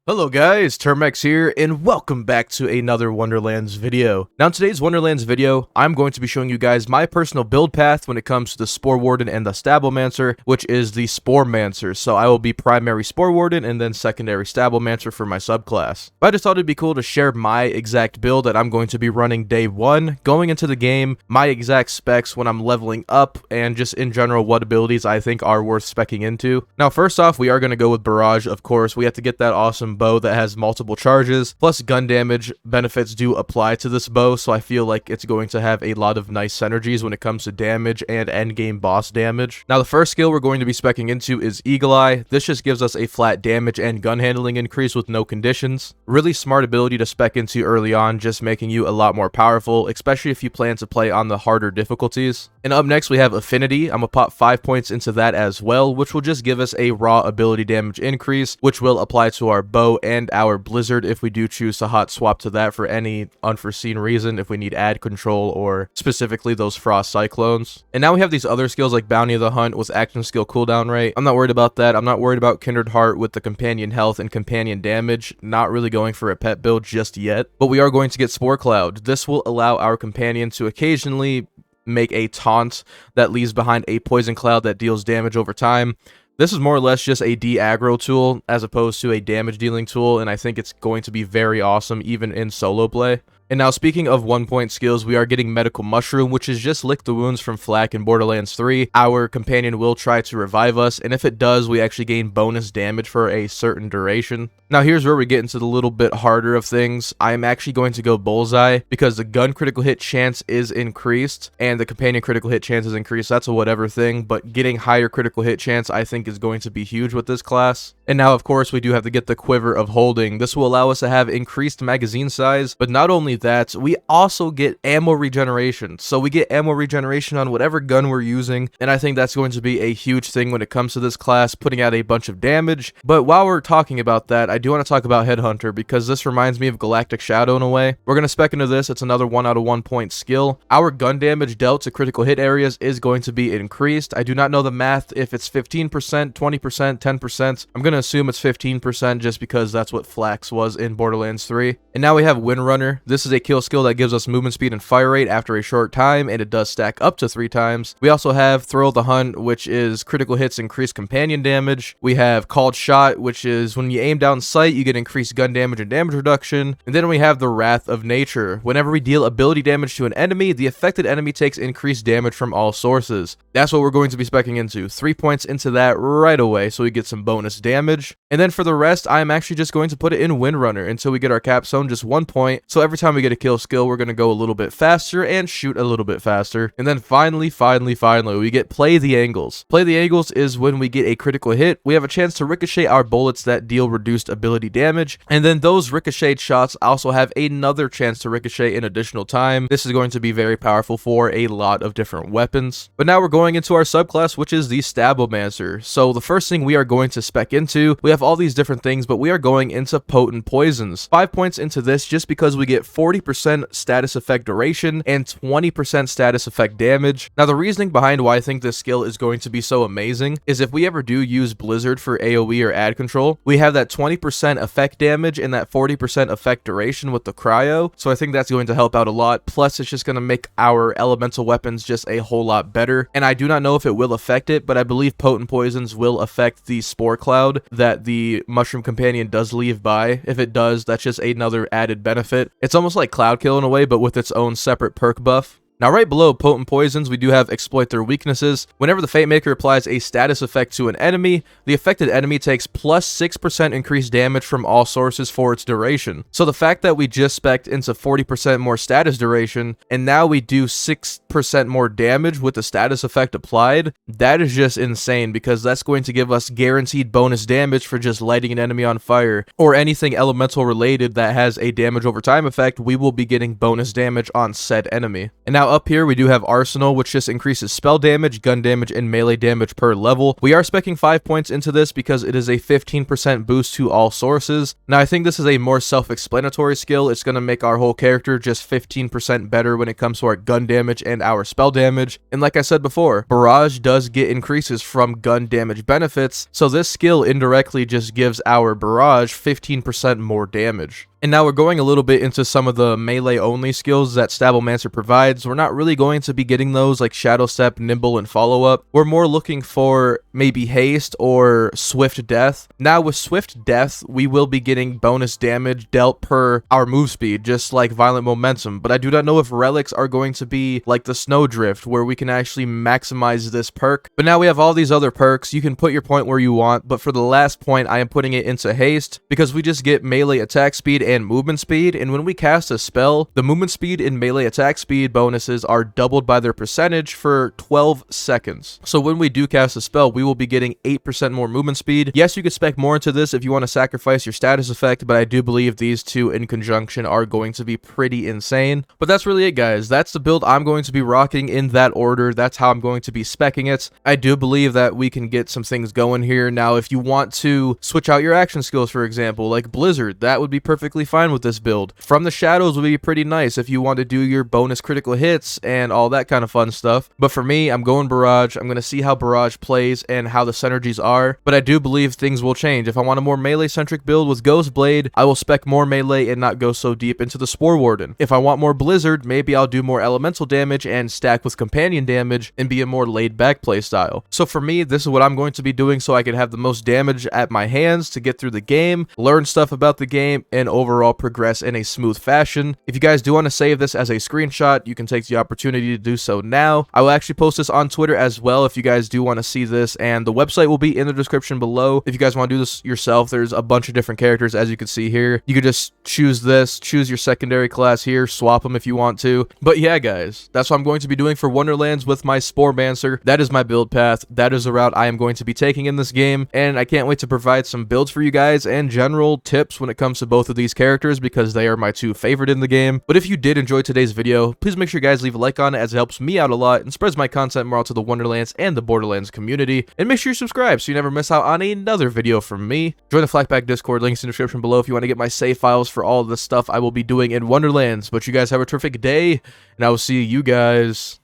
Hello guys, Termex here, and welcome back to another Wonderlands video. Now in today's Wonderlands video, I'm going to be showing you guys my personal build path when it comes to the Spore Warden and the Stabbomancer, which is the SporeMancer. So I will be primary Spore Warden and then secondary Stabbomancer for my subclass. But I just thought it'd be cool to share my exact build that I'm going to be running day one, going into the game, my exact specs when I'm leveling up, and just in general what abilities I think are worth speccing into. Now first off, we are going to go with Barrage, of course. We have to get that awesome bow that has multiple charges, plus gun damage benefits do apply to this bow, so I feel like it's going to have a lot of nice synergies when it comes to damage and endgame boss damage. Now the first skill we're going to be speccing into is Eagle Eye. This just gives us a flat damage and gun handling increase with no conditions. Really smart ability to spec into early on, just making you a lot more powerful, especially if you plan to play on the harder difficulties. And up next we have Affinity. I'm gonna pop 5 points into that as well, which will just give us a raw ability damage increase, which will apply to our bow and our Blizzard if we do choose to hot swap to that for any unforeseen reason, if we need ad control or specifically those Frost Cyclones. And now we have these other skills like Bounty of the Hunt with action skill cooldown rate. I'm not worried about that. I'm not worried about Kindred Heart with the companion health and companion damage. Not really going for a pet build just yet, but we are going to get Spore Cloud. This will allow our companion to occasionally make a taunt that leaves behind a poison cloud that deals damage over time. This is more or less just a de-aggro tool as opposed to a damage dealing tool, and I think it's going to be very awesome even in solo play. And now speaking of 1-point skills, we are getting Medical Mushroom, which is just lick the wounds from Flak in Borderlands 3. Our companion will try to revive us, and if it does, we actually gain bonus damage for a certain duration. Now here's where we get into the little bit harder of things. I am actually going to go Bullseye because the gun critical hit chance is increased and the companion critical hit chance is increased. That's a whatever thing, but getting higher critical hit chance I think is going to be huge with this class. And now of course we do have to get the Quiver of Holding. This will allow us to have increased magazine size, but not only that, we also get ammo regeneration. So we get ammo regeneration on whatever gun we're using, and I think that's going to be a huge thing when it comes to this class, putting out a bunch of damage. But while we're talking about that, I do want to talk about Headhunter because this reminds me of Galactic Shadow in a way. We're going to spec into this. It's another 1 out of 1 point skill. Our gun damage dealt to critical hit areas is going to be increased. I do not know the math if it's 15%, 20%, 10%. I'm going to assume it's 15% just because that's what Flax was in Borderlands 3. And now we have Windrunner. This is a kill skill that gives us movement speed and fire rate after a short time, and it does stack up to 3 times. We also have Thrill of the Hunt, which is critical hits increase companion damage. We have Called Shot, which is when you aim down sight, you get increased gun damage and damage reduction. And then we have the Wrath of Nature. Whenever we deal ability damage to an enemy, the affected enemy takes increased damage from all sources. That's what we're going to be speccing into. 3 points into that right away, so we get some bonus damage. And then for the rest, I'm actually just going to put it in Windrunner until we get our capstone, just 1 point. So every time we get a kill skill, we're going to go a little bit faster and shoot a little bit faster. And then finally, we get Play the Angles. Play the Angles is when we get a critical hit. We have a chance to ricochet our bullets that deal reduced ability damage, and then those ricocheted shots also have another chance to ricochet in additional time. This is going to be very powerful for a lot of different weapons. But now we're going into our subclass, which is the Stabbomancer. So the first thing we are going to spec into, we have all these different things, but we are going into Potent Poisons. 5 points into this just because we get 40% status effect duration and 20% status effect damage. Now the reasoning behind why I think this skill is going to be so amazing is if we ever do use Blizzard for AoE or ad control, we have that 20% effect damage and that 40% effect duration with the cryo, so I think that's going to help out a lot. Plus it's just going to make our elemental weapons just a whole lot better, and I do not know if it will affect it, but I believe Potent Poisons will affect the Spore Cloud that the Mushroom Companion does leave by. If it does, that's just another added benefit. It's almost like Cloud Kill in a way, but with its own separate perk buff. Now right below Potent Poisons, we do have Exploit Their Weaknesses. Whenever the Fate Maker applies a status effect to an enemy, the affected enemy takes plus 6% increased damage from all sources for its duration. So the fact that we just spec'd into 40% more status duration, and now we do 6% more damage with the status effect applied, that is just insane because that's going to give us guaranteed bonus damage for just lighting an enemy on fire, or anything elemental related that has a damage over time effect. We will be getting bonus damage on said enemy. And now up here we do have Arsenal, which just increases spell damage, gun damage, and melee damage per level. We are speccing 5 points into this because it is a 15% boost to all sources. Now I think this is a more self-explanatory skill. It's going to make our whole character just 15% better when it comes to our gun damage and our spell damage. And like I said before, Barrage does get increases from gun damage benefits, so this skill indirectly just gives our Barrage 15% more damage. And now we're going a little bit into some of the melee-only skills that Stabbomancer provides. We're not really going to be getting those like Shadow Step, Nimble, and Follow-Up. We're more looking for maybe Haste or Swift Death. Now with Swift Death, we will be getting bonus damage dealt per our move speed, just like Violent Momentum. But I do not know if relics are going to be like the Snowdrift, where we can actually maximize this perk. But now we have all these other perks. You can put your point where you want, but for the last point, I am putting it into Haste, because we just get melee attack speed and movement speed, and when we cast a spell, the movement speed and melee attack speed bonuses are doubled by their percentage for 12 seconds. So when we do cast a spell, we will be getting 8% more movement speed. Yes, you could spec more into this if you want to sacrifice your status effect, but I do believe these two in conjunction are going to be pretty insane. But that's really it, guys. That's the build I'm going to be rocking in that order. That's how I'm going to be speccing it. I do believe that we can get some things going here. Now, if you want to switch out your action skills, for example, like Blizzard, that would be perfectly fine with this build. From the Shadows would be pretty nice if you want to do your bonus critical hits and all that kind of fun stuff. But for me, I'm going Barrage. I'm going to see how Barrage plays and how the synergies are. But I do believe things will change. If I want a more melee-centric build with Ghost Blade, I will spec more melee and not go so deep into the Spore Warden. If I want more Blizzard, maybe I'll do more elemental damage and stack with companion damage and be a more laid-back playstyle. So for me, this is what I'm going to be doing so I can have the most damage at my hands to get through the game, learn stuff about the game, and overall progress in a smooth fashion. If you guys do want to save this as a screenshot, you can take the opportunity to do so now. I will actually post this on Twitter as well if you guys do want to see this, and the website will be in the description below. If you guys want to do this yourself, there's a bunch of different characters as you can see here. You could just choose this, choose your secondary class here, swap them if you want to. But yeah, guys, that's what I'm going to be doing for Wonderlands with my SporeMancer. That is my build path. That is the route I am going to be taking in this game, and I can't wait to provide some builds for you guys and general tips when it comes to both of these characters, because they are my two favorite in the game. But if you did enjoy today's video, please make sure you guys leave a like on it, as it helps me out a lot and spreads my content more out to the Wonderlands and the Borderlands community. And make sure you subscribe so you never miss out on another video from me. Join the Flakback Discord, links in the description below if you want to get my save files for all of the stuff I will be doing in Wonderlands. But you guys have a terrific day, and I will see you guys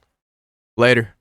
later.